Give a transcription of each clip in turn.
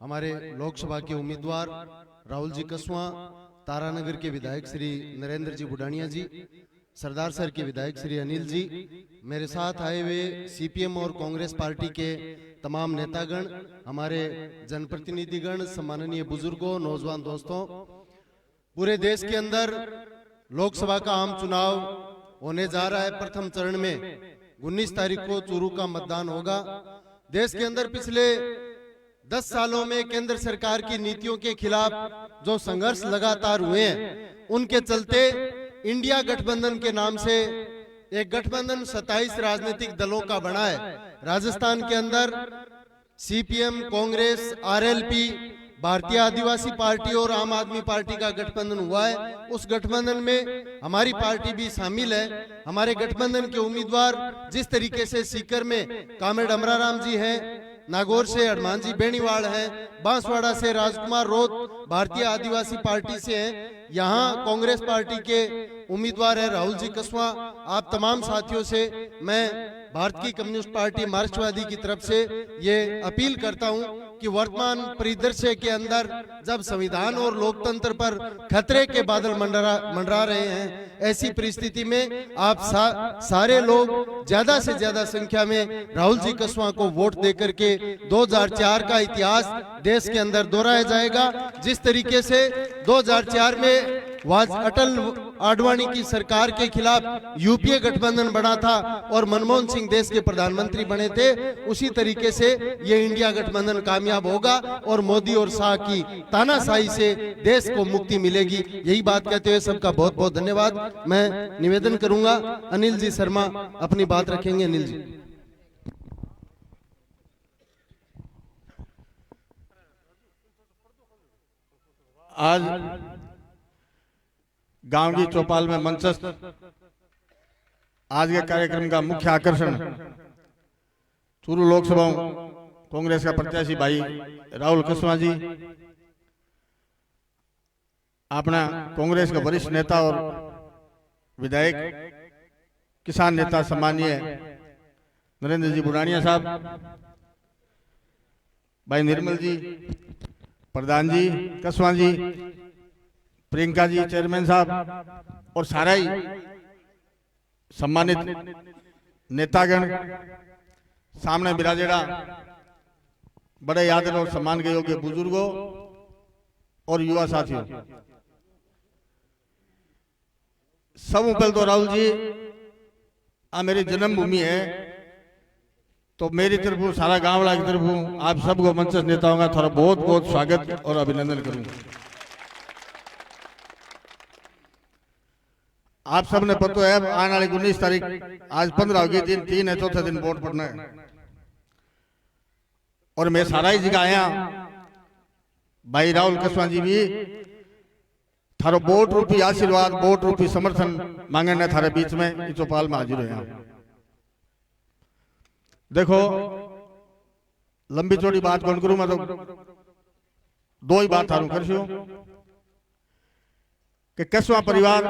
हमारे लोकसभा के उम्मीदवार राहुल जी कसवा, तारानगर के विधायक श्री नरेंद्र जी बुडानिया जी, सरदार सर के विधायक श्री अनिल जी, मेरे साथ आए हुए सीपीएम और कांग्रेस पार्टी के तमाम नेतागण, हमारे जनप्रतिनिधिगण, सम्माननीय बुजुर्गों, नौजवान दोस्तों, पूरे देश के अंदर लोकसभा का आम चुनाव होने जा रहा है। प्रथम चरण में 19 तारीख को चूरू का मतदान होगा। देश के अंदर पिछले 10 सालों में केंद्र सरकार की नीतियों के खिलाफ जो संघर्ष लगातार हुए हैं, उनके चलते इंडिया गठबंधन के नाम से एक गठबंधन 27 राजनीतिक दलों का बना है। राजस्थान के अंदर सीपीएम, कांग्रेस, आरएलपी, भारतीय आदिवासी पार्टी और आम आदमी पार्टी का गठबंधन हुआ है। उस गठबंधन में हमारी पार्टी भी शामिल है। हमारे गठबंधन के उम्मीदवार जिस तरीके से सीकर में कामेड अमराराम जी हैं, नागौर से हनुमान जी बेनीवाल हैं, बांसवाड़ा से राजकुमार रोत भारतीय आदिवासी पार्टी से हैं, यहाँ कांग्रेस पार्टी के उम्मीदवार है राहुल जी कसवा। आप तमाम साथियों से मैं भारत की कम्युनिस्ट पार्टी मार्क्सवादी की तरफ से ये अपील करता हूं कि वर्तमान परिदृश्य के अंदर जब संविधान और लोकतंत्र पर खतरे के बादल मंडरा रहे हैं, ऐसी परिस्थिति में आप सारे लोग ज्यादा से ज्यादा संख्या में राहुल जी कसवा को वोट देकर के 2004 का इतिहास देश के अंदर दोहराया जाएगा। जिस तरीके से 2004 में अटल आडवाणी की सरकार के खिलाफ यूपीए गठबंधन बना था और मनमोहन सिंह देश के प्रधानमंत्री बने थे, उसी तरीके से ये इंडिया गठबंधन कामयाब होगा और मोदी और शाह की तानाशाही से देश को मुक्ति मिलेगी। यही बात कहते हुए सबका बहुत बहुत धन्यवाद। मैं निवेदन करूंगा अनिल जी शर्मा अपनी बात रखेंगे। अनिल जी। आज गांव की चौपाल में मंचस्थ आज के कार्यक्रम का मुख्य आकर्षण चूरू लोकसभा कांग्रेस का प्रत्याशी भाई राहुल कसवा जी, अपना कांग्रेस का वरिष्ठ नेता और विधायक, किसान नेता सम्मानीय नरेंद्र जी बुडानिया साहब, भाई निर्मल जी, प्रधान जी कसवा जी, प्रियंका जी चेयरमैन साहब और सारा ही सम्मानित नेतागण, सामने बिराजेड़ा बड़े आदर और सम्मान के योग्य बुजुर्गों और युवा साथियों, सब पहले तो राहुल जी आ मेरी जन्मभूमि है, तो मेरी तरफ सारा गांव वाला की तरफ आप सबको मंचस्थ नेताओं का थोड़ा बहुत बहुत स्वागत और अभिनंदन करूंगा। आप सबने पता है आने वाली 19 तारीख, आज 15 होगी, दिन 3 है, चौथे दिन वोट पड़ना है और मैं सारा ही जगह आया। भाई राहुल कसवा जी भी थारो वोट रूपी आशीर्वाद, वोट रूपी समर्थन मांगने थारे बीच में चौपाल में हाजिर हो। देखो लंबी चौड़ी बात कौन करूं, मैं तो दो ही बात थारू कर कि कसवा परिवार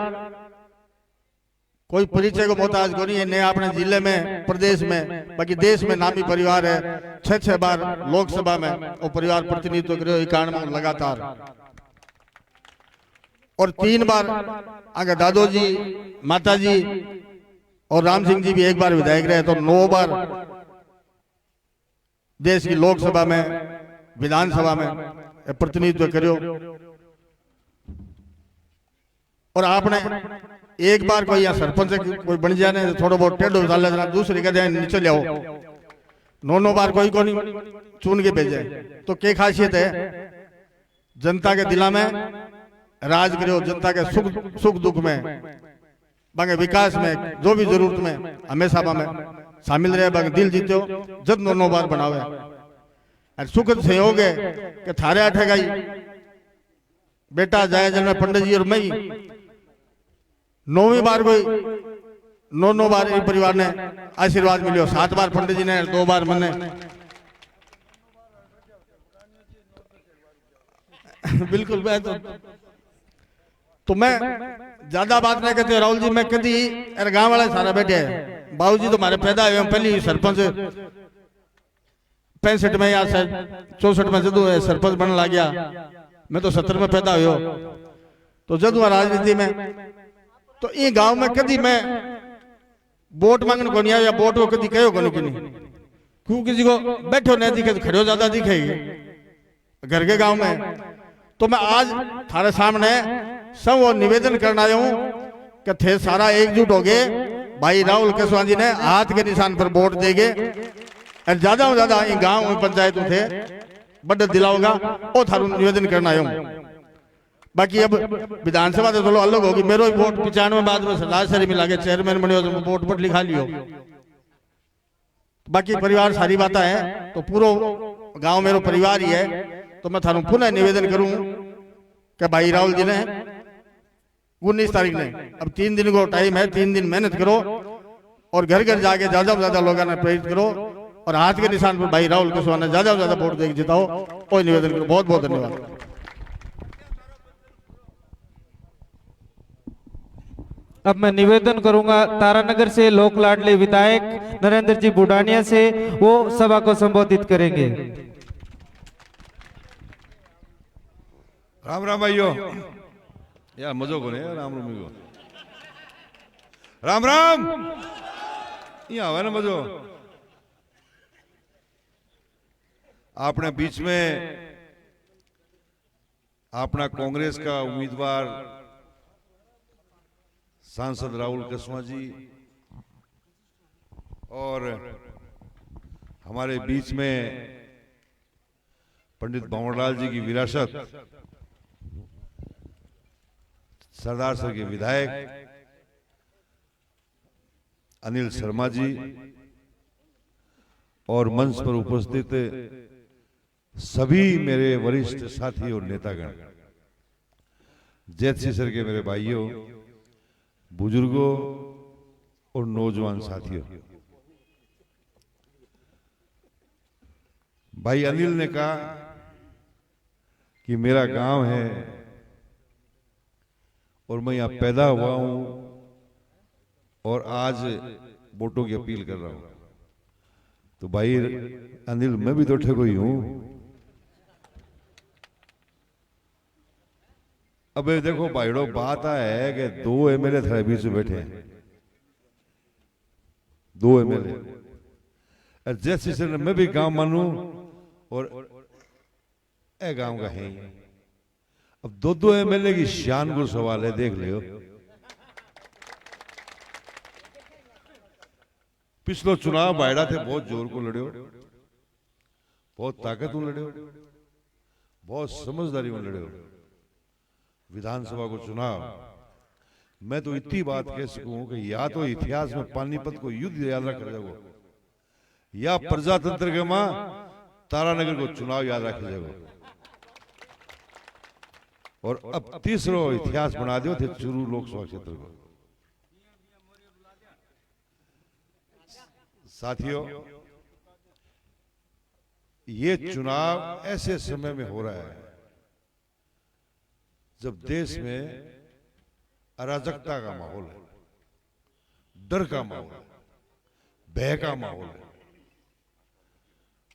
कोई परिचय को मोहताज को नहीं है, नया अपने जिले में, प्रदेश में, बाकी देश में नामी परिवार है। 6 बार लोकसभा में वो परिवार प्रतिनिधित्व करे कारण में लगातार, और 3 बार आगे दादो जी, माता जी और राम सिंह जी भी 1 बार विधायक रहे, तो 9 बार देश की लोकसभा में, विधानसभा में प्रतिनिधित्व करो। और आपने एक बार कोई या सरपंच कोई बन जाने थोड़ा बहुत टेढ़ो डाल लेना, दूसरी कहते नीचे ले आओ, 9 बार कोई को नहीं चुन के भेजे, तो क्या खासियत है? जनता के दिला में राज करो, जनता के सुख दुख में, बाकी विकास में, जो भी जरूरत में हमेशा में शामिल रहे, बाकी दिल जीतो जब 9 बार बनावे। सुख संयोग है कि थारे आठे गई बेटा जाए जन में पंडित जी और मई 9वीं बार कोई 9 बार इस परिवार ने आशीर्वाद मिलो, 7 बार पंडित जी ने, 2 बार मैंने बिल्कुल। मैं तो मैं ज्यादा बात नहीं कहते राहुल जी, मैं कभी गांव वाले सारा बैठे हैं, बाबू जी तो हमारे पैदा हुए पहली सरपंच 65 में या 64 में जदू सरपंच बनने लग गया। मैं तो 70 में पैदा हुयो, तो जदू राजनीति में तो ये गांव में कभी मैं वोट मांगने को नहीं आया, वोट को कभी कहो को नहीं, क्यों किसी को बैठो नहीं दिखे तो खड़ो ज्यादा दिखेगी घर के गांव में। तो मैं आज थारे सामने सब वो निवेदन करना आया हूं कि थे सारा एकजुट हो गए, भाई राहुल केसवान जी ने हाथ के निशान पर वोट देंगे और ज्यादा से ज्यादा इन गांव में पंचायत थे बड़ा दिलाओगा वो थारू निवेदन करना आया हूं। बाकी अब विधानसभा तो चलो अलग होगी, मेरो वोट 95 बाद में सरदार सर मिला के चेयरमैन बने हो तो वोट पर लिखा लियो। बाकी परिवार सारी बातें हैं, तो पूरा गांव मेरो परिवार ही है। तो मैं थारू पुनः निवेदन करूं कि भाई राहुल जी ने 19 तारीख ने अब 3 दिन को टाइम है, 3 दिन मेहनत करो और घर घर जाके ज्यादा से ज्यादा लोगों ने प्रेरित करो और हाथ के निशान पर भाई राहुल केसवान ने ज्यादा से ज्यादा वोट देकर जिताओ। कोई निवेदन करो। बहुत बहुत धन्यवाद। अब मैं निवेदन करूंगा तारानगर से लोक लाडले विधायक नरेंद्र जी बुडानिया से, वो सभा को संबोधित करेंगे। राम राम भाइयों, यार मजो को नहीं राम राम को राम राम यहाँ आवे ना मजो। आपने बीच में अपना कांग्रेस का उम्मीदवार सांसद राहुल केसवान जी और हमारे बीच में पंडित भंवरलाल जी की विरासत सरदार सर के विधायक अनिल शर्मा जी और मंच पर उपस्थित सभी मेरे वरिष्ठ साथी और नेतागण, जैत सर के मेरे भाइयों, बुजुर्गों और नौजवान साथियों, भाई अनिल ने कहा कि मेरा गांव है और मैं यहाँ पैदा हुआ हूं और आज वोटों की अपील कर रहा हूं। तो भाई अनिल, मैं भी तो ठेको ही हूं। अब देखो भाईड़ो, बात है कि 2 एमएलए थारे बीच में बैठे हैं, 2 एमएलए। जैसे सर मैं भी गांव मानू और ए गांव का है ही। अब 2 एमएलए की शान को सवाल है, देख लियो। पिछलो चुनाव भाईड़ा थे, बहुत जोर को लड़ियो, बहुत ताकत में लड़ियो, बहुत समझदारी में लड़ियो। विधानसभा को चुनाव मैं तो इतनी बात कह सकूं कि या तो इतिहास में पानीपत को युद्ध याद रख जाओ या प्रजातंत्र के मां तारानगर को चुनाव याद रखे जाओ। और अब तीसरो इतिहास बना दियो थे चूरू लोकसभा क्षेत्र को। साथियों, ये चुनाव ऐसे समय में हो रहा है जब देश में अराजकता का माहौल है, डर का माहौल है, भय का माहौल है।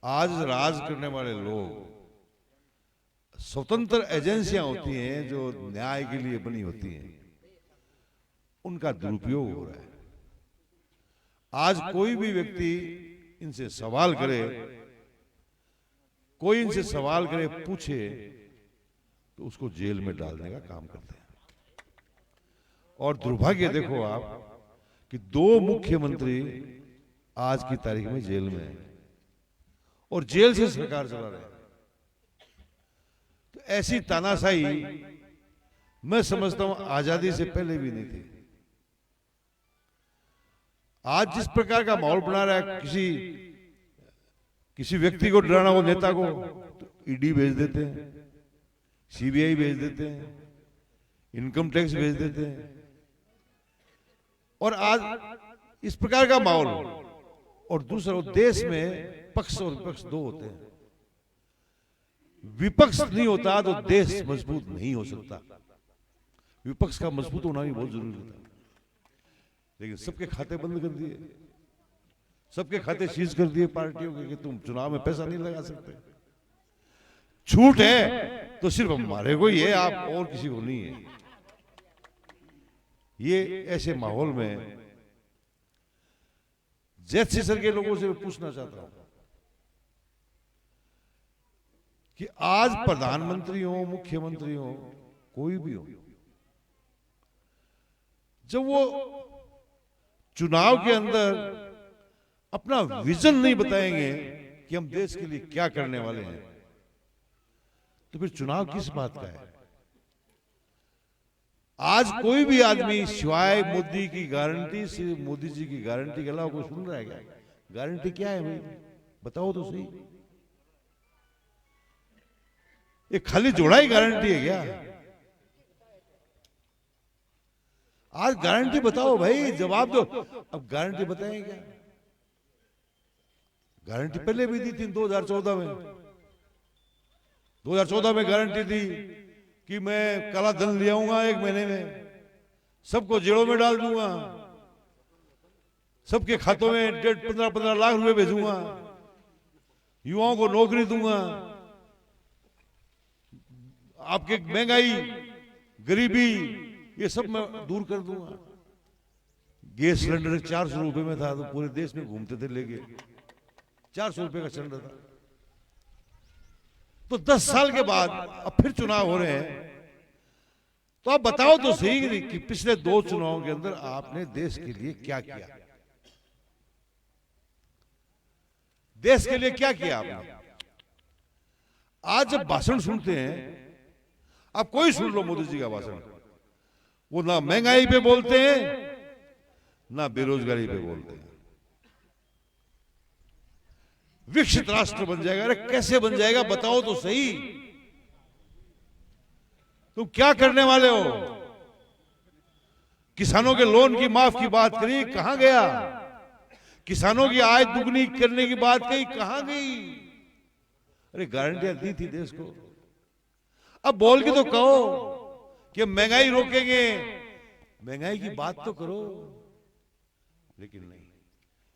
आज राज करने वाले लोग, स्वतंत्र एजेंसियां होती हैं जो न्याय के लिए बनी होती हैं, उनका दुरुपयोग हो रहा है। आज कोई भी व्यक्ति इनसे सवाल करे, कोई इनसे सवाल करे, पूछे तो उसको जेल में डालने का काम करते हैं। और दुर्भाग्य देखो आप कि 2 मुख्यमंत्री आज की तारीख में जेल में हैं और जेल से सरकार चला रहे हैं। तो ऐसी तानाशाही मैं समझता हूं आजादी से पहले भी नहीं थी। आज जिस प्रकार का माहौल बना रहा है, किसी व्यक्ति को डराना हो, नेता को, तो ईडी भेज देते हैं, सीबीआई भेज देते हैं, इनकम टैक्स भेज देते हैं। और आज इस प्रकार का माहौल, और दूसरा देश में पक्ष और विपक्ष 2 होते हैं। विपक्ष नहीं होता तो देश मजबूत नहीं हो सकता। विपक्ष का मजबूत होना भी बहुत जरूरी होता है। लेकिन सबके खाते बंद कर दिए, सबके खाते सीज कर दिए पार्टियों के कि तुम चुनाव में पैसा नहीं लगा सकते। छूट है तो सिर्फ हमारे को ही है, आप और किसी को नहीं है। ये ऐसे माहौल में जैसे सर के लोगों से मैं पूछना चाहता हूं कि आज प्रधानमंत्री हो, मुख्यमंत्री हो, कोई भी हो, जब वो चुनाव के अंदर अपना विजन नहीं बताएंगे कि हम देश के लिए क्या करने वाले हैं, तो फिर चुनाव किस बात का है? आज कोई भी आदमी सिवाय मोदी की गारंटी से, मोदी जी की गारंटी के अलावा कोई सुन रहा है क्या? गारंटी क्या है भाई, बताओ तो सही। ये खाली जोड़ा ही गारंटी है क्या? आज गारंटी बताओ भाई, जवाब दो। अब गारंटी बताएं क्या? गारंटी पहले भी दी थी 2014 में। 2014 में गारंटी दी कि मैं काला धन ले आऊंगा 1 महीने में, सबको जेलों में डाल दूंगा, सबके खातों में 15-15 लाख रुपए भेजूंगा, युवाओं को नौकरी दूंगा, आपके महंगाई, गरीबी, ये सब मैं दूर कर दूंगा। गैस सिलेंडर 400 रुपए में था तो पूरे देश में घूमते थे लेके, 400 रुपए का सिलेंडर था। तो 10 साल के बाद अब फिर चुनाव हो रहे हैं, तो आप बताओ तो सही कि पिछले 2 चुनावों के अंदर आपने देश के लिए क्या किया? देश के लिए क्या किया आपने? आज जब भाषण सुनते हैं, आप कोई सुन लो मोदी जी का भाषण, वो ना महंगाई पे बोलते हैं ना बेरोजगारी पे बोलते हैं। विकसित राष्ट्र बन जाएगा। अरे कैसे बन जाएगा बताओ तो सही। तुम क्या करने वाले हो? किसानों के लोन की माफ की बात करी, कहां गया? किसानों की आय दुगनी करने की बात कही, कहां गई? अरे गारंटियां दी थी देश को। अब बोल के तो कहो कि महंगाई रोकेंगे, महंगाई की बात तो करो, लेकिन नहीं।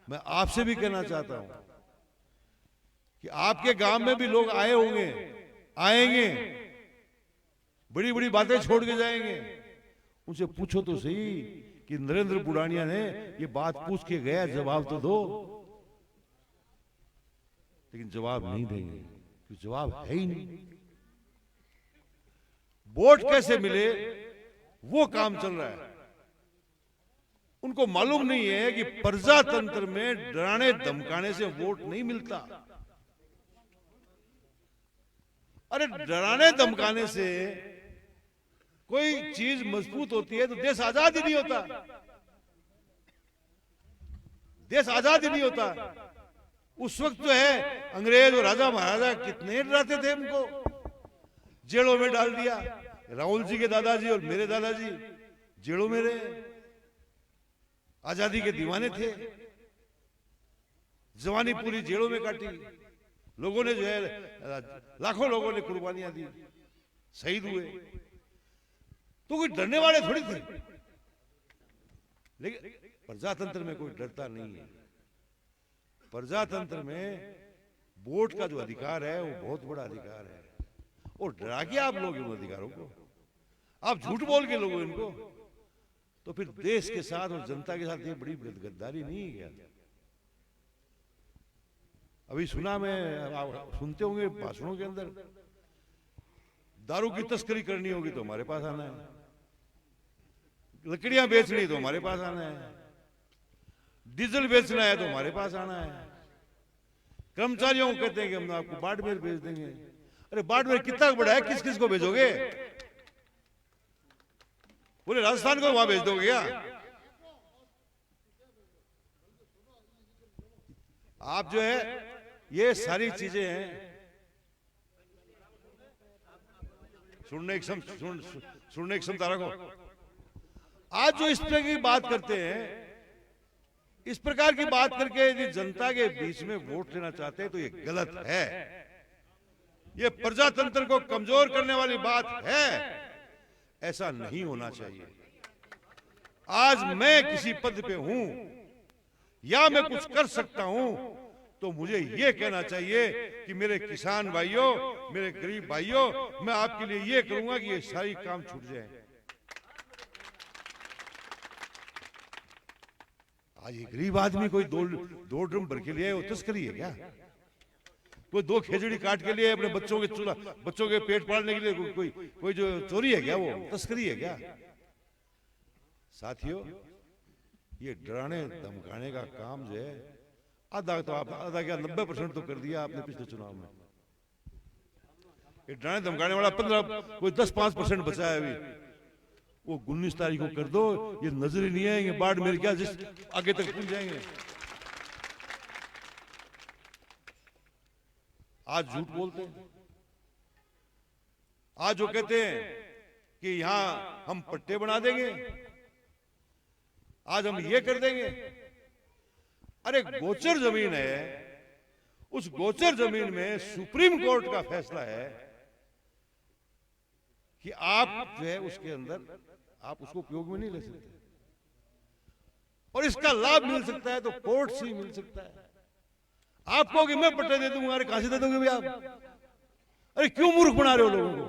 मैं आपसे भी कहना चाहता हूं कि आपके गांव में भी लोग आए होंगे, आएंगे, बड़ी बड़ी बातें छोड़ के जाएंगे। उनसे पूछो तो सही कि नरेंद्र बुढ़ानिया ने ये बात पूछ के गया, जवाब तो दो। लेकिन जवाब नहीं देंगे, क्योंकि जवाब है ही नहीं। वोट कैसे मिले वो काम चल रहा है। उनको मालूम नहीं है कि प्रजातंत्र में डराने धमकाने से वोट नहीं मिलता। अरे डराने धमकाने से कोई चीज मजबूत होती है तो देश आजाद ही नहीं होता। देश आजाद ही नहीं होता। उस वक्त जो है अंग्रेज और राजा महाराजा कितने डराते थे हमको, जेलों में डाल दिया। राहुल जी के दादाजी और मेरे दादाजी जेलों में रहे, आजादी के दीवाने थे, जवानी पूरी जेलों में काटी। लोगों ने जो है, लाखों लोगों ने कुर्बानियां दी, शहीद हुए। तो कोई डरने वाले थोड़ी थे। लेकिन प्रजातंत्र में कोई डरता नहीं है। प्रजातंत्र में वोट का जो अधिकार है वो बहुत बड़ा अधिकार है, और डरा के आप लोग इन अधिकारों को, आप झूठ बोल के लोगों इनको, तो फिर देश के साथ और जनता के साथ ये बड़ी गद्दारी नहीं है क्या? अभी सुना, मैं आप सुनते होंगे भाषणों के अंदर, दारू की तस्करी करनी होगी तो हमारे पास आना है, लकड़ियां बेचनी तो हमारे पास आना है, डीजल बेचना है तो हमारे पास आना है। कर्मचारियों को कहते हैं कि हम आपको बाड़मेर भेज देंगे। अरे बाड़मेर कितना बड़ा है, किस किस को भेजोगे? पूरे राजस्थान को वहां भेज दोगे क्या? आप जो है ये सारी चीजें हैं, सुनने की क्षमता रखो। आज जो इस तरह की बात करते हैं, इस प्रकार की बात करके यदि जनता के बीच में वोट लेना चाहते हैं तो ये गलत है। ये प्रजातंत्र को कमजोर करने वाली बात है। ऐसा नहीं होना चाहिए। आज मैं किसी पद पे हूं, या मैं कुछ कर सकता हूं, तो मुझे ये कहना चाहिए कि मेरे किसान भाइयों, मेरे गरीब भाइयों, मैं आपके लिए ये करूंगा कि ये सारी काम छूट जाए। आज ये गरीब आदमी कोई दो ड्रम भर के लिए वो तस्करी है क्या? कोई 2 खिचड़ी काट के लिए अपने बच्चों के चूल्हा, बच्चों के पेट पालने के लिए कोई जो चोरी है क्या? वो तस्करी है क्या? साथियों, ये डराने धमकाने का काम जो है, आधा क्या 90% तो कर दिया आपने पिछले चुनाव में। ये डराने धमकाने वाला 10-5% बचा है अभी। वो 19 तारीख को कर दो, ये नजर ही नहीं आएंगे, बाढ़ मेरे क्या जिस आगे तक पहुंच जाएंगे। आज झूठ बोलते हैं, आज जो कहते हैं कि यहां हम पट्टे बना देंगे, आज हम ये कर देंगे। अरे गोचर जमीन है, उस गोचर जमीन में सुप्रीम कोर्ट का फैसला है कि आप जो है उसके अंदर आप उसको उपयोग में नहीं ले सकते, और इसका लाभ मिल सकता है तो कोर्ट से ही मिल सकता है। आप कहोगे मैं पट्टे दे दूंगा, अरे कहां से दे दोगे भैया आप? अरे क्यों मूर्ख बना रहे हो लोगों को?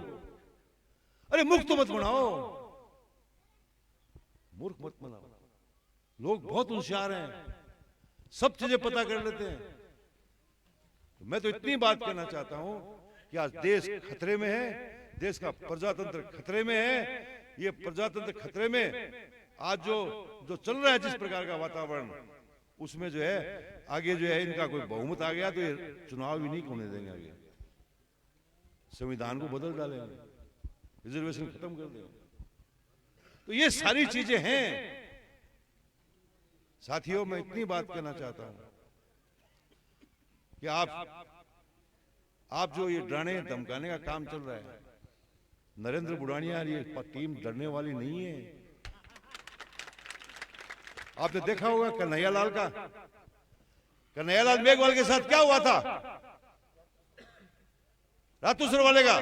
अरे मूर्ख तो मत बनाओ, मूर्ख मत बनाओ। लोग बहुत होशियार हैं, सब चीजें पता कर लेते हैं। तो मैं तो इतनी बात कहना चाहता हूं कि आज देश खतरे में है, देश का प्रजातंत्र खतरे में है। ये प्रजातंत्र खतरे में आज जो चल रहा है, जिस प्रकार का वातावरण, उसमें जो है आगे जो है इनका कोई बहुमत आ गया तो ये चुनाव भी नहीं होने देंगे। आगे संविधान को बदल डालेंगे, रिजर्वेशन खत्म कर देंगे। तो ये सारी चीजें हैं। साथियों, मैं इतनी बात कहना चाहता हूं कि आप जो ये डराने धमकाने का काम चल रहा है, नरेंद्र बुढ़ानिया, ये टीम डरने वाली नहीं है। आपने देखा होगा कन्हैयालाल का, कन्हैयालाल मेघवाल के साथ क्या हुआ था, रातूसर वाले का।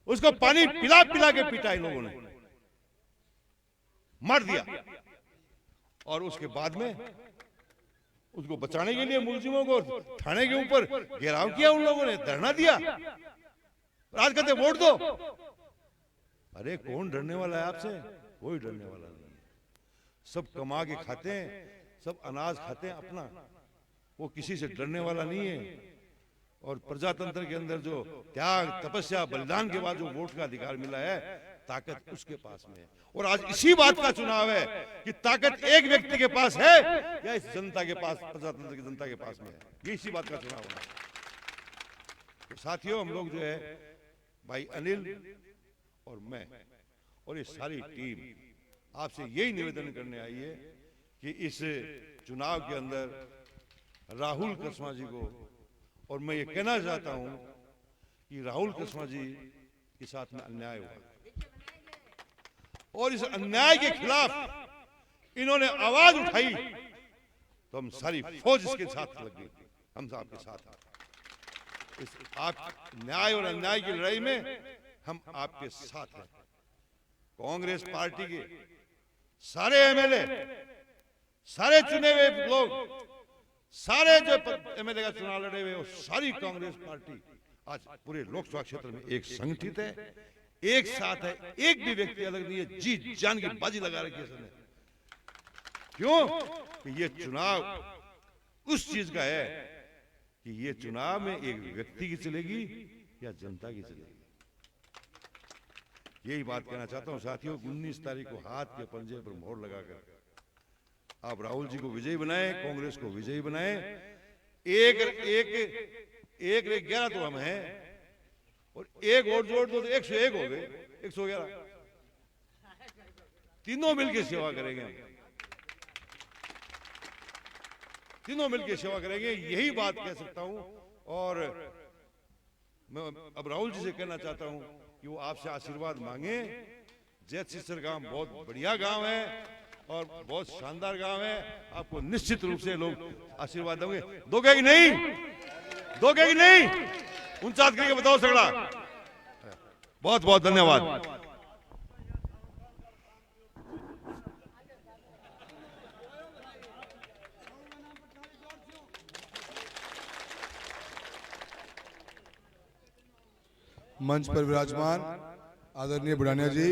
उसको पानी पिला पिला के पीटा इन लोगों ने, मार दिया। और उसके बाद में उसको बचाने के लिए मुलजिमों को थाने के ऊपर घेराव किया उन लोगों ने, धरना दिया। आज कहते वोट दो। अरे कौन डरने वाला है आपसे? कोई डरने वाला नहीं। सब कमा के खाते हैं, सब अनाज खाते हैं अपना, वो किसी से डरने वाला नहीं है। और प्रजातंत्र के अंदर जो त्याग, तपस्या, बलिदान के बाद जो वोट का अधिकार मिला है, ताकत उसके पास में है। और आज इसी बात का चुनाव है कि ताकत एक व्यक्ति के पास है या इस जनता के पास, प्रजातंत्र की जनता के पास में है। ये इसी बात का चुनाव है। तो साथियों, हम लोग जो है भाई अनिल और मैं और ये सारी टीम आपसे यही निवेदन करने आई है कि इस चुनाव के अंदर राहुल कसवा जी को, और मैं ये कहना चाहता हूं कि राहुल कसवा जी के साथ में अन्याय हुआ, और इस अन्याय के खिलाफ इन्होंने आवाज उठाई तो हम सारी फौज इसके साथ लग गई। हम आपके साथ आप न्याय और अन्याय की लड़ाई में हम आपके साथ हैं। कांग्रेस पार्टी के सारे एमएलए, सारे चुने हुए लोग, सारे जो एमएलए का चुनाव लड़े हुए, वो सारी कांग्रेस पार्टी आज पूरे लोकसभा क्षेत्र में एक संगठित है, एक साथ है। एक भी व्यक्ति अलग नहीं है, जी जान की बाजी लगा रखी है सबने। क्यों? कि ये चुनाव उस चीज का है कि ये चुनाव में एक व्यक्ति की चलेगी या जनता की चलेगी। यही बात कहना चाहता हूं साथियों। 19 तारीख को हाथ के पंजे पर मोहर लगाकर आप राहुल जी को विजयी बनाएं, कांग्रेस को विजयी बनाएं। एक 11 तो हम हैं, और एक वोट जोड़ दो तो 101 हो गए, 111। तीनों मिलकर सेवा करेंगे, हम तीनों मिलकर सेवा करेंगे। यही बात कह सकता हूं। और मैं अब राहुल जी से कहना चाहता हूं कि वो आपसे आशीर्वाद मांगे। जैतसिसर गांव बहुत बढ़िया गांव है और बहुत शानदार गांव है। आपको निश्चित रूप से लोग आशीर्वाद देंगे। दोगे कि नहीं? दोगे कि नहीं? 49 करके बताओ सगड़ा। बहुत बहुत धन्यवाद। मंच पर विराजमान आदरणीय बुढ़ानिया जी,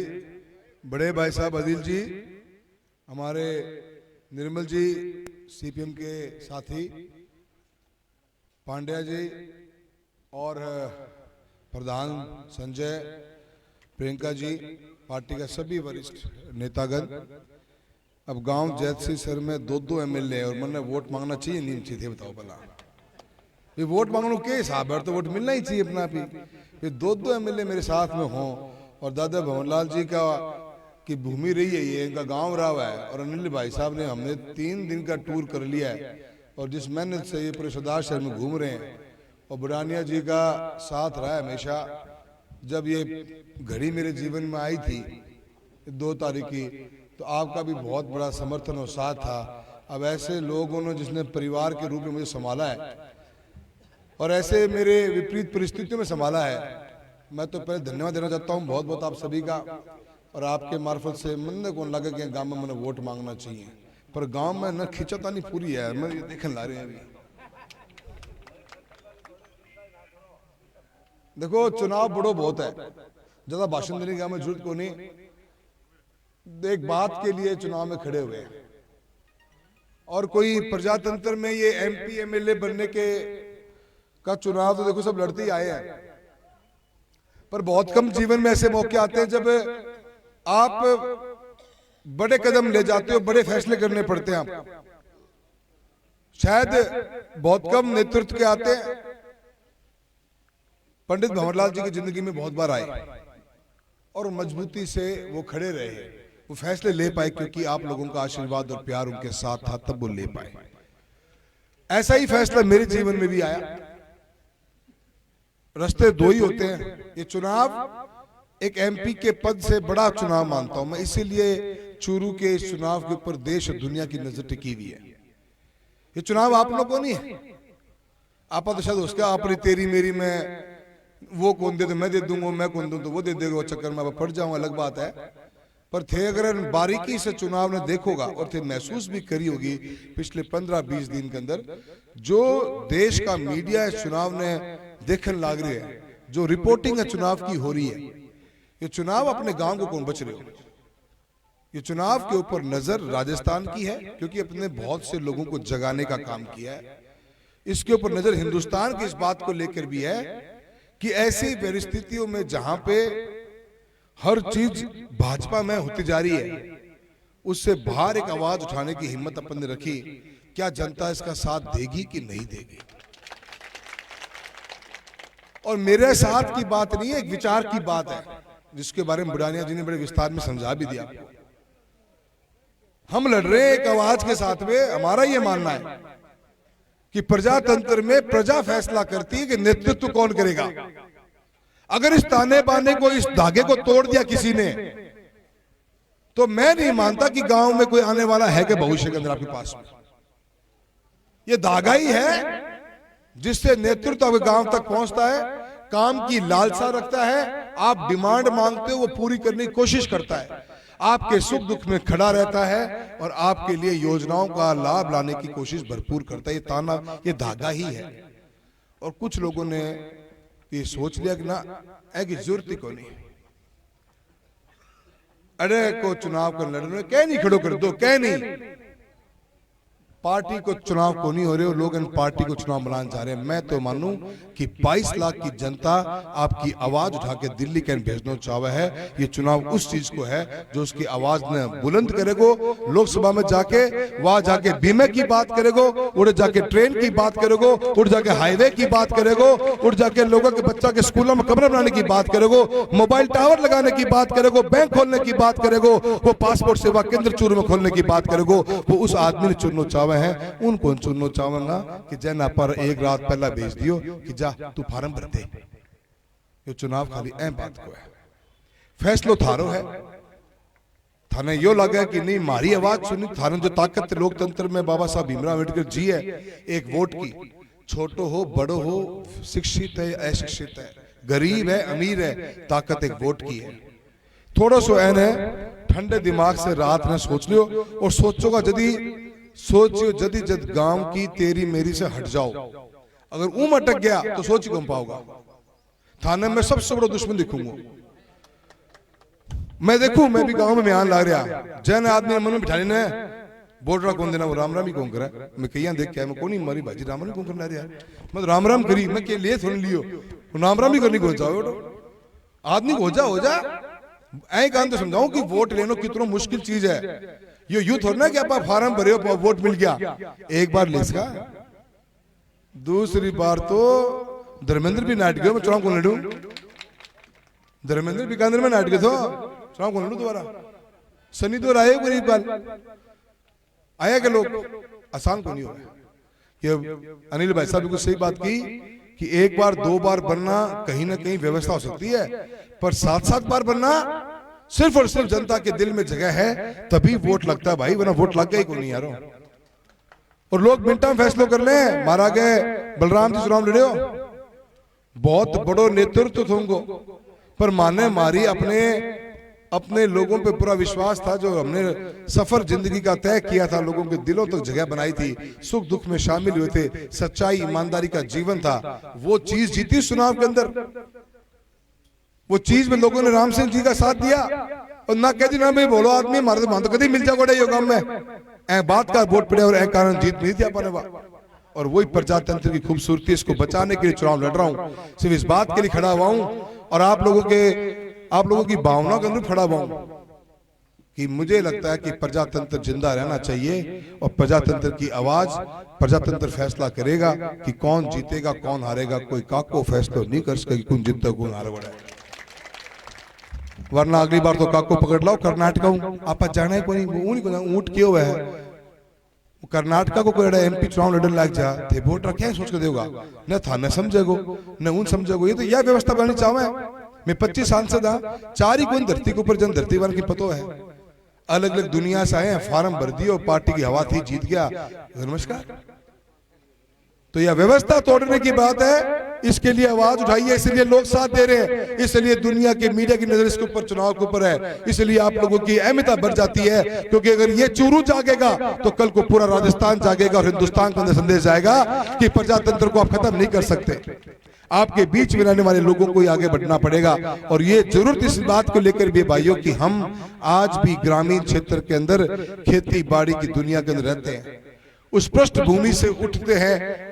बड़े भाई साहब अदिल जी, हमारे निर्मल जी सीपीएम के साथी, पांड्या जी और प्रधान संजय, प्रियंका जी, पार्टी का सभी वरिष्ठ नेतागण। अब गांव जैतसी सर में 2-2 एमएलए और मैंने वोट मांगना चाहिए नहीं चाहिए, बताओ भला ये वोट मांगने के हिसाब है, तो वोट मिलना ही चाहिए अपना भी। ये 2-2 एमएलए मेरे साथ में हों और दादा भवनलाल जी का की भूमि रही है, ये इनका गांव रहा हुआ है, और अनिल भाई साहब ने हमने 3 दिन का टूर कर लिया है और जिस मेहनत से ये पूरे सरदार शहर में घूम रहे हैं, और बुढ़ानिया जी का साथ रहा है हमेशा। जब ये घड़ी मेरे जीवन में आई थी 2 तारीख की, तो आपका भी बहुत बड़ा समर्थन और साथ था। अब ऐसे लोगों ने जिसने परिवार के रूप में मुझे संभाला है और ऐसे मेरे विपरीत परिस्थितियों में संभाला है, मैं तो पहले धन्यवाद देना चाहता हूँ बहुत बहुत आप सभी का। और आपके मार्फत से मन को लगे कि गांव में मैंने वोट मांगना चाहिए, पर गांव में न खिंचता नहीं पूरी है, मैं ये देखने ला रहे हैं अभी। देखो चुनाव बड़ो बहुत है, ज्यादा भाषण देने की हमें जरूरत को नहीं। एक बात के लिए चुनाव में खड़े हुए हैं और कोई प्रजातंत्र में ये एमपी एमएलए बनने के का चुनाव तो देखो सब लड़ते ही आए हैं, पर बहुत कम जीवन में ऐसे मौके आते हैं जब आप बड़े कदम ले जाते हो, बड़े फैसले करने पड़ते हैं। आप शायद बहुत कम नेतृत्व के आते हैं। पंडित भंवरलाल जी की जिंदगी में बहुत बार आए और मजबूती से वो खड़े रहे, वो फैसले ले पाए क्योंकि आप लोगों का आशीर्वाद और प्यार उनके साथ था, तब वो ले पाए। ऐसा ही फैसला मेरे जीवन में भी आया। रास्ते 2 ही होते हैं, ये चुनाव एक एमपी के पद से बड़ा चुनाव मानता हूं मैं, इसीलिए चूरू के इस चुनाव के ऊपर देश और दुनिया की नजर टिकी हुई है। ये चुनाव आप लोगों को नहीं है, आप तो शायद उसका आप तेरी मेरी में वो कौन दे तो मैं दे दूंगा, मैं कौन दूं तो वो दे देगा, वो चक्कर में पड़ जाऊंगा, अलग बात है। पर थे अगर बारीकी से चुनाव ने देखोगा और थे महसूस भी करी होगी पिछले 15-20 दिन के अंदर, जो देश का मीडिया इस चुनाव ने देखने लग रही है, जो रिपोर्टिंग है चुनाव की हो रही है। ये चुनाव अपने गांव को कौन बच रहे हो, ये चुनाव के ऊपर नजर राजस्थान की है क्योंकि अपने बहुत से लोगों को जगाने का काम किया है। इसके ऊपर नजर हिंदुस्तान की इस बात को लेकर भी है कि ऐसी परिस्थितियों में जहां पे हर चीज भाजपा में होती जा रही है, उससे बाहर एक आवाज उठाने की हिम्मत अपन ने रखी। क्या जनता इसका साथ देगी कि नहीं देगी? और मेरे साथ की बात नहीं है, एक विचार की बात है जिसके बारे में बुढ़ानिया जी ने बड़े विस्तार में समझा भी दिया। हम लड़ रहे हैं एक आवाज के साथ में। हमारा ये मानना है कि प्रजातंत्र में प्रजा फैसला करती है कि नेतृत्व कौन करेगा। अगर इस ताने बाने को, इस धागे को तोड़ दिया किसी ने, तो मैं नहीं मानता कि गांव में कोई आने वाला है कि भविष्य के अंदर आपके पास में। ये धागा ही है जिससे नेतृत्व आपके गांव तक पहुंचता है, काम की लालसा रखता है, आप डिमांड मांगते हो वो पूरी करने की कोशिश करता है, आपके सुख दुख में खड़ा रहता है और आपके लिए योजनाओं का लाभ लाने की कोशिश भरपूर करता है। ये ताना, ये धागा ही है। और कुछ लोगों ने ये सोच लिया कि ना ऐसी जरूरत ही को नहीं, अरे को चुनाव कर लड़ने कह नहीं खड़ो कर दो, कह नहीं पार्टी को चुनाव को नहीं हो रहे हो, लोग इन पार्टी को चुनाव बनाने जा रहे हैं। मैं तो मानूं कि 22 लाख की जनता आपकी आवाज उठा के दिल्ली कैन भेजना चाहे है। ये चुनाव उस चीज को है जो उसकी आवाज ने बुलंद करेगो, लोकसभा में जाके वहां जाके बीमे की बात करेगो, उड़ जाके ट्रेन की बात करेगो, उड़ जाके हाईवे की बात करेगो, उड़ जाके लोगों के बच्चा के स्कूलों में कमरे बनाने की बात करेगो, मोबाइल टावर लगाने की बात करेगो, बैंक खोलने की बात करेगो, वो पासपोर्ट सेवा केंद्र चूरू में खोलने की बात करेगो। वो उस आदमी ने चुनना चाहे है, उनको चुनना चाहूंगा कि जना पर एक रात पहला भेज दियो कि जा तू फार्म भर दे। ये चुनाव खाली अहम बात को है, फैसलो थारो है। थाने यो लगा कि नहीं मारी आवाज सुनी, थाने जो ताकत लोकतंत्र में बाबा साहब भीमराव अम्बेडकर जी है, एक वोट की, छोटो हो बड़ो हो, शिक्षित है अशिक्षित है, गरीब है अमीर है, ताकत एक वोट की है। थोड़ा सो एन है, ठंडे दिमाग से रात में सोच लियो और सोचोगा यदि सोचियो जदी जद गांव की तेरी मेरी से हट जाओ, अगर ऊम अटक गया तो सोच ही कम पाओगा। थाने में सबसे बड़ा दुश्मन दिखूंगा मैं। देखूं मैं भी गांव में बयान ला रहा जैन आदमी मन में बिठाने ने बोल रहा कौन देना वो राम राम ही कौन करा। मैं कहीं देख के मैं कौन ही मारी भाजी राम राम कौन करना रहा मैं राम राम करी मैं के लिए सुन लियो राम राम ही करनी कौन चाहो आदमी हो जा ऐ काम तो समझाऊं कि वोट लेना कितना मुश्किल चीज है। ये यूथ हो ना कि आप फार्म भरे हो वोट मिल गया एक बार ले इसका दूसरी बार तो धर्मेंद्र भी नाट गया मैं चुनाव कौन लड़ू धर्मेंद्र बीकानेर में नाट गए तो चुनाव कौन लड़ू दोबारा सनी तो आए गरीब बाल आया के लोग आसान को नहीं हो ये अनिल भाई साहब बिल्कुल सही बात की कि एक बार दो बार बनना कहीं ना कहीं व्यवस्था हो सकती है पर 7-7 बार बनना सिर्फ और सिर्फ जनता के दिल में जगह है तभी वोट लगता है भाई वरना वोट लग गया ही कोई नहीं यारो। और लोग मिनटा में फैसलो कर ले मारा गए बलराम जी चुनाव लड़े हो बहुत बड़ो नेतृत्व तुमको पर माने मारी अपने लोगों पे पूरा विश्वास था जो हमने सफर जिंदगी का तय किया था लोगों के दिलों तक जगह बनाई थी सुख दुख में शामिल हुए थे सच्चाई ईमानदारी का जीवन था वो चीज जीती चुनाव के अंदर वो चीज में लोगों ने राम सिंह जी का साथ दिया और ना कहती ना भाई बोलो आदमी हमारे तो मान तो कभी मिल जाएगा काम में ए बात का वोट पड़े और ए कारण जीत नहीं थी अपने और वही प्रजातंत्र की खूबसूरती इसको बचाने के लिए चुनाव लड़ रहा हूं सिर्फ इस बात के लिए खड़ा हुआ हूं और आप लोगों की भावनाओं के अंदर खड़ा हुआ हूं कि मुझे लगता है कि प्रजातंत्र जिंदा रहना चाहिए और प्रजातंत्र की आवाज प्रजातंत्र फैसला करेगा कि कौन जीतेगा कौन हारेगा कोई काको फैसला नहीं कर सकेगा कौन जीतता कौन हारेगा वरना अगली बार तो काको पकड़ लो कर्नाटक आप जाना ही कोई ऊंट क्यों है कर्नाटका को कोई एमपी चुनाव लड़ने लग जा थे वोट रखे सोच कर देगा न था न समझेगो न उन समझेगो ये तो यह व्यवस्था बननी चाहे मैं 25 सांसद हाँ 4 ही कौन धरती के ऊपर जन धरती वाले की पतो है अलग अलग दुनिया से आए फार्म भर दिए और पार्टी की हवा थी जीत गया नमस्कार। तो यह व्यवस्था तोड़ने की बात है इसके लिए आवाज उठाइए इसलिए लोग साथ दे रहे हैं इसलिए दुनिया के मीडिया की नजर इसके ऊपर चुनाव के ऊपर है इसलिए आप लोगों की अहमियत बढ़ जाती है क्योंकि अगर ये चूरू जागेगा तो कल को पूरा राजस्थान जागेगा और हिंदुस्तान के अंदर संदेश जाएगा कि प्रजातंत्र को आप खत्म नहीं कर सकते आपके बीच में रहने वाले लोगों को ही आगे बढ़ना पड़ेगा। और ये जरूरत इस बात को लेकर भी भाइयों कि हम आज भी ग्रामीण क्षेत्र के अंदर खेती बाड़ी की दुनिया के अंदर रहते हैं उस पृष्ठभूमि से उठते हैं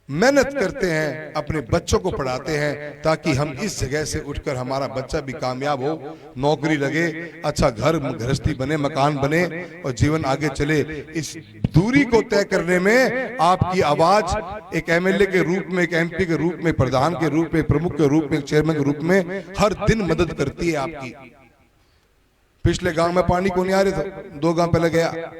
मेहनत करते हैं अपने बच्चों को पढ़ाते हैं ताकि हम इस जगह से उठकर हमारा बच्चा भी कामयाब हो नौकरी लगे अच्छा घर गृहस्थी बने मकान बने और जीवन आगे चले। इस दूरी को तय करने में आपकी आवाज एक एमएलए के रूप में एक एमपी के रूप में प्रधान के रूप में प्रमुख के रूप में चेयरमैन के रूप में हर दिन मदद करती है आपकी। पिछले गांव में पानी को नहीं आ रहे थे 2 गांव पहले गया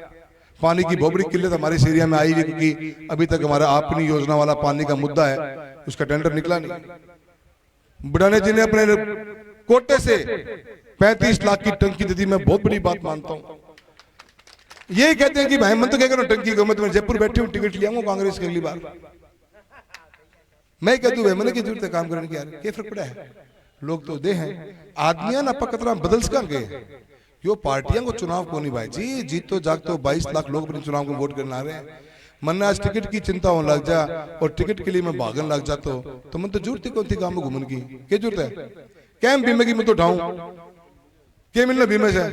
पानी की बहुत बड़ी किल्लत हमारे इस एरिया में आई है क्योंकि अभी तक हमारा अपनी योजना वाला पानी का मुद्दा है उसका टेंडर निकला नहीं। बुढ़ाने जी ने अपने कोटे से 35 लाख की टंकी दी थी मैं बहुत बड़ी बात मानता हूं। यही कहते हैं कि भाई मन तो क्या करो टंकी को मैं तुम्हें जयपुर बैठी हूं टिकट लिया कांग्रेस की अगली बार मैं कहती हूँ मैंने की जरूरत है काम करने की यार क्या फर्क पड़ा है लोग तो दे हैं आदमियां ना पकतरा बदल सका गए यो पार्टियां को चुनाव को नहीं भाई जी जीतो जागतो 22 लाख लोग अपने चुनाव को वोट करने आ रहे हैं मन आज टिकट की चिंता होने लग जा और टिकट के लिए मैं भागन लग जाता तो मन तो जरूरत ही कौन थी गांव में घूमने की क्या जरूरत है कैम बीमे की मैं तो उठाऊं क्या मिलना बीमे से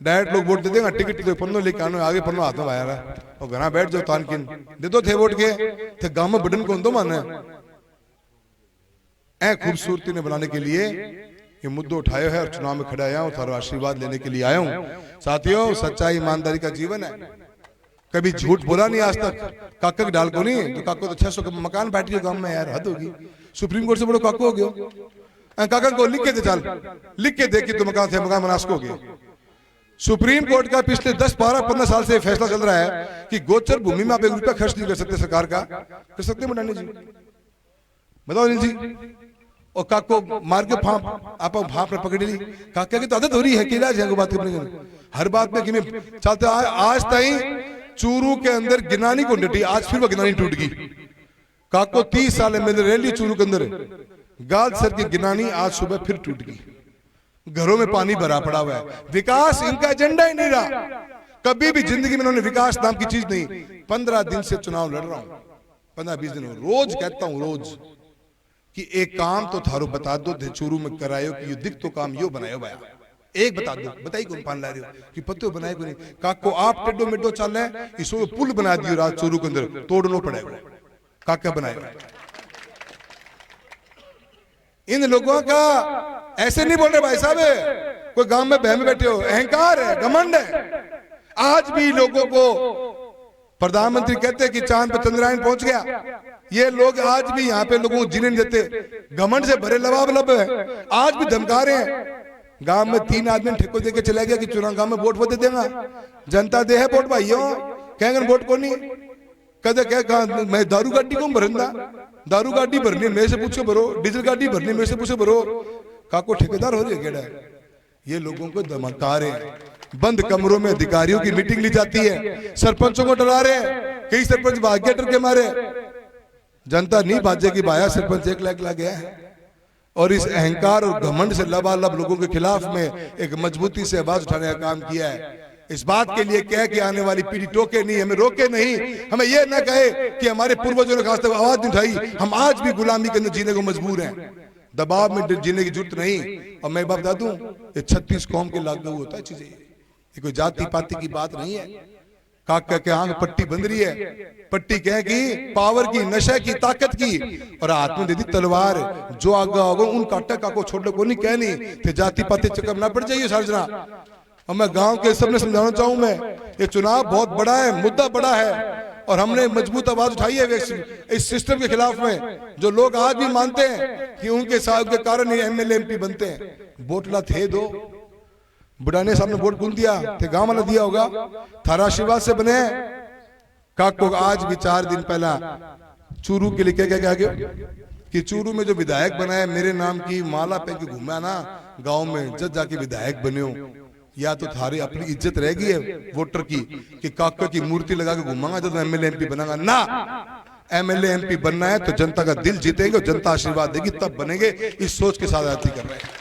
डायरेक्ट लोग वोट दे देगा टिकट तो पन्नों लेके आने आगे पन्नों हाथ में आया रहा और घर बैठ जाओ तानकिन दे दो थे वोट के थे गांव में बटन कौन दो माने ऐ खूबसूरती ने बनाने के लिए ये मुद्दे उठाए है और चुनाव में खड़ा आया हूं थारा आशीर्वाद लेने के लिए आया हूं। साथियों सच्चाई ईमानदारी का जीवन है कभी झूठ बोला नहीं आज तक काका की डाल को नहीं तो काको तो 600 का मकान बैठ गया गांव में यार हद होगी सुप्रीम कोर्ट से बड़ो काको हो गया काका को लिख के दे चल लिख के दे कि तुम मकान थे मकान मनास्क हो गया। सुप्रीम कोर्ट का पिछले 10, 12, 15 साल से फैसला चल रहा है कि गोचर भूमि में आप 1 रुपया खर्च नहीं कर सकते सरकार का कर सकते मुंडानी जी बताओ अनिल जी और काको मार के फांप आप भाप में पकड़ ली काका की तो आदत हो रही है कि इलाज है बात करने हर बात में कि चलते आज तई चूरू के अंदर गिनानी को डटी आज फिर वो गिनानी टूट गई काको 30 साल में रैली चूरू के अंदर गाद सर की गिनानी आज सुबह फिर टूट गई घरों में पानी भरा पड़ा हुआ है विकास इनका एजेंडा ही नहीं रहा कभी भी जिंदगी में उन्होंने विकास नाम की चीज नहीं 15 दिन से चुनाव लड़ रहा हूं 15-20 दिन रोज कहता हूं रोज कि एक काम तो थारो बता दो चूरू में करायो कि यो दिख तो काम यो बनायो भाया, एक बता दो, बताई कौन पान ला रहे हो कि पत्ते बनाए को नहीं। काको आप टेडो मेडो चल रहे इसो पुल बना दियो रात चूरू के अंदर, तोड़ना पड़ेगा। काका बनाए इन लोगों का ऐसे नहीं बोल रहे भाई साहब, कोई गांव में बहम बैठे हो, अहंकार है, घमंड है। आज भी लोगों को प्रधानमंत्री कहते हैं कि चांद पर चंद्रयान पहुंच गया, ये लोग आज भी यहाँ पे लोगों को जीने नहीं देते, घमंड से भरे लबालब है, आज भी धमका रहे हैं। गांव में 3 आदमी ठेको देके चला गया कि चुनाव गांव में वोट वो दे देगा, जनता दे है वोट भाइयों, कहेंगे वोट को नहीं कदे क्या मैं दारू गाड़ी को भरना, दारू गाड़ी भरनी मेरे से पूछो भरो, डीजल गाड़ी भरनी मेरे से पूछो भरो, काको ठेकेदार हो रही है केड़ा। ये लोगों को धमका रहे हैं, बंद कमरों में अधिकारियों की मीटिंग ली जाती है, सरपंचों को डरा रहे हैं, कई सरपंच भाग गए डर के मारे, जनता नहीं भाजेगी भाया, सरपंच 1 लाख ला गया है। और इस अहंकार और घमंड से लबालब लोगों के खिलाफ में एक मजबूती से आवाज उठाने का काम किया है। इस बात के लिए कह कि आने वाली पीढ़ी टोके नहीं, हमें रोके नहीं, हमें यह न कहे कि हमारे पूर्वजों ने खास तक आवाज नहीं उठाई, हम आज भी गुलामी के अंदर जीने को मजबूर हैं, दबाव में जीने की जरूरत नहीं। और मैं बात बता दूं, ये 36 कौम के लागू होता है चीजें, ये कोई जाति पाति की बात नहीं है। काका के आंख पट्टी बंध रही है, पट्टी कह की पावर की, नशे की, ताकत की, और हाथ में दे दी तलवार, जो आगा होगा उन काटे काको छोड़ने को नहीं कहनी थे, जाति पाति चक्कर ना पड़ जाइए सार्जना। और मैं गांव के सबने समझाना चाहूं, मैं ये चुनाव बहुत बड़ा है, मुद्दा बड़ा है, और हमने मजबूत आवाज उठाई है इस सिस्टम के खिलाफ में। जो लोग आज भी मानते हैं कि उनके साथ के कारण ही MLA MP बनते हैं, वोटला थे दो, बुढ़ाने साहब ने वोट कौन दिया थे, गांव वाला दिया होगा, थारा आशीर्वाद से बने। काको आज भी 4 दिन पहला चूरू के लिए क्या कि चूरू में जो विधायक बनाया मेरे नाम की माला पहन के घूमा ना गांव में, जब जाके विधायक बने हो, या तो थारी अपनी इज्जत रह गई है वोटर की कि काका की मूर्ति लगा के घूमांगा जब MLA MP बनागा ना। MLA MP बनना है तो जनता का दिल जीतेंगे और जनता आशीर्वाद देगी तब बनेंगे, इस सोच के साथ आती कर रहे हैं।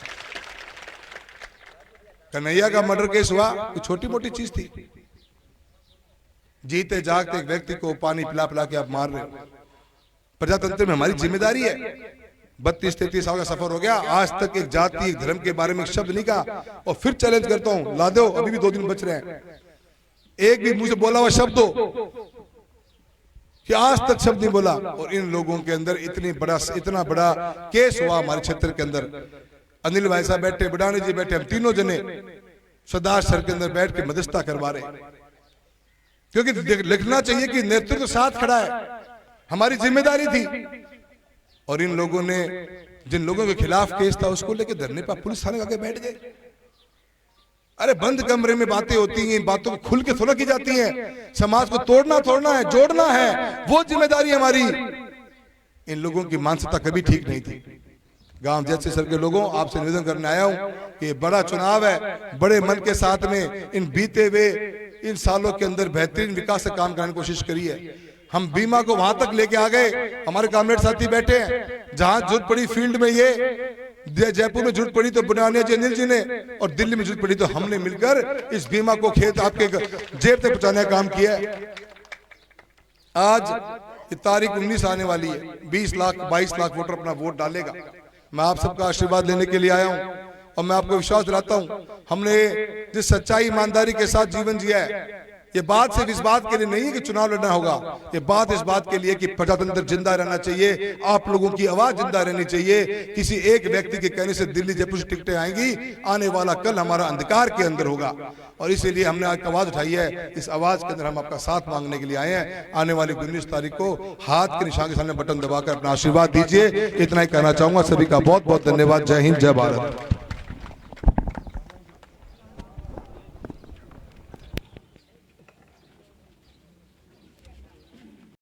कन्हैया का मर्डर केस हुआ, कोई छोटी मोटी चीज थी, जीते जागते एक व्यक्ति को पानी पिला पिला के आप मार रहे हो। प्रजातंत्र में हमारी जिम्मेदारी है। 32-33 साल का सफर हो गया, आज तक एक जाति एक धर्म के बारे में एक शब्द नहीं कहा, और फिर चैलेंज करता हूं, ला दो, अभी भी 2 दिन बच रहे हैं, एक भी मुंह से बोला हुआ शब्द हो कि आज तक शब्द नहीं बोला। और इन लोगों के अंदर इतना बड़ा केस हुआ हमारे क्षेत्र के अंदर। अनिल भाई साहब बैठे, बुढ़ाने जी बैठे, हम तीनों जने सरदार सर के अंदर बैठ के मध्यस्थता करवा रहे, क्योंकि लिखना चाहिए कि नेतृत्व साथ खड़ा है, हमारी जिम्मेदारी थी। और इन लोगों ने, जिन लोगों के खिलाफ केस था, उसको लेके धरने पर पुलिस थाने आके बैठ गए। अरे बंद कमरे में बातें होती हैं, बातों को खुल के थोड़ा की जाती हैं, समाज को तोड़ना है, जोड़ना है, वो जिम्मेदारी हमारी। इन लोगों की मानसिकता कभी ठीक नहीं थी। गांव जैसे सर के लोगों, आपसे निवेदन करने आया हूं कि ये बड़ा चुनाव है, बड़े मन के साथ में इन बीते हुए इन सालों के अंदर बेहतरीन विकास से काम करने की कोशिश करी है। हम बीमा को वहां तक लेके आ गए, हमारे कामरेड साथी बैठे हैं, जहां जरूरत पड़ी फील्ड में ये, जयपुर में जरूरत पड़ी तो बुढ़ाने जी, अनिल जी ने, और दिल्ली में जरूरत पड़ी तो हमने मिलकर इस बीमा को खेत आपके जेब तक पहुंचाने का काम किया है। आज तारीख 19 आने वाली है, 20 लाख 22 लाख वोटर अपना वोट डालेगा। मैं आप सबका आशीर्वाद लेने के लिए आया हूं, और मैं आपको विश्वास दिलाता हूं, हमने जिस सच्चाई ईमानदारी के साथ जीवन जिया है, ये बात सिर्फ इस बात के लिए नहीं है कि चुनाव लड़ना होगा, ये बात इस बात के लिए कि प्रजातंत्र जिंदा रहना चाहिए, आप लोगों की आवाज जिंदा रहनी चाहिए। किसी एक व्यक्ति के कहने से दिल्ली जयपुर से टिकटें आएंगी, आने वाला कल हमारा अंधकार के अंदर होगा, और इसीलिए हमने आज आवाज उठाई है। इस आवाज के अंदर हम आपका साथ मांगने के लिए आए हैं। आने वाली 19 तारीख को हाथ के निशान के सामने बटन दबाकर अपना आशीर्वाद दीजिए। इतना ही कहना चाहूंगा। सभी का बहुत बहुत धन्यवाद। जय हिंद, जय भारत।